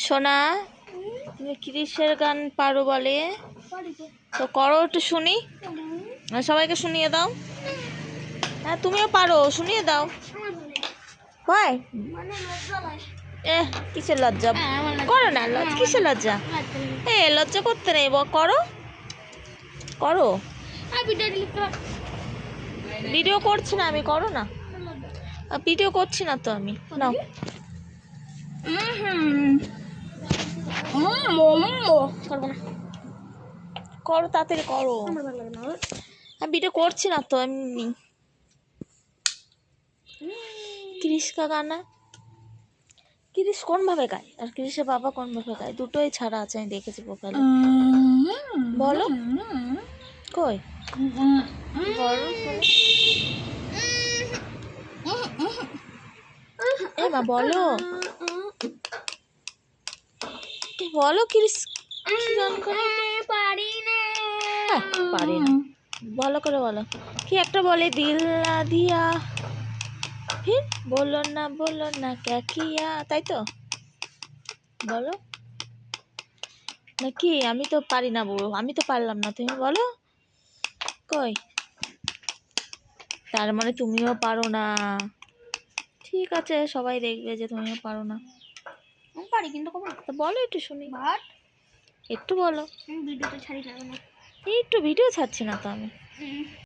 সোনা, তুমি কিরিশের গান পারো বলে? তো করো একটু শুনি, সবাইকে শুনিয়ে দাও। হ্যাঁ তুমিও পারো, শুনিয়ে দাও। ভাই কিসের লজ্জা? করো না, কিসের লজ্জা? লজ্জা করতে নেই, করো করো। ভিডিও করছি না আমি, করো না। ভিডিও করছি না তো আমি, নাও। করো তাড়াতাড়ি করো, ভিডিও করছি না তো এমনি। ক্রিশ কা গানা, ক্রিশ কোন ভাবে গায় আর ক্রিশের বাবা কোন ভাবে গায়, দুটোই ছাড়া আছে, আমি দেখেছি প্রোফাইলে। বলো কই, বলো মা, বলো বলো ক্রিশ কি গান করে? পারি না, পারি না, ভালো করে বলো। কি একটা বলে, দিল না দিয়া ফির বলো না ক্যা কিয়া, তাই তো বলো নাকি? আমি তো পারি না বলো, আমি তো পারলাম না, তুমি বলো কই। তার মানে তুমিও পারো না? ঠিক আছে, সবাই দেখবে যে তুমিও পারো না। পারি কিন্তু তো বলো একটু শুনি, একটু বলো। ভিডিওটা ছাড়ি না, একটু ভিডিও ছাড়ছি না তো আমি।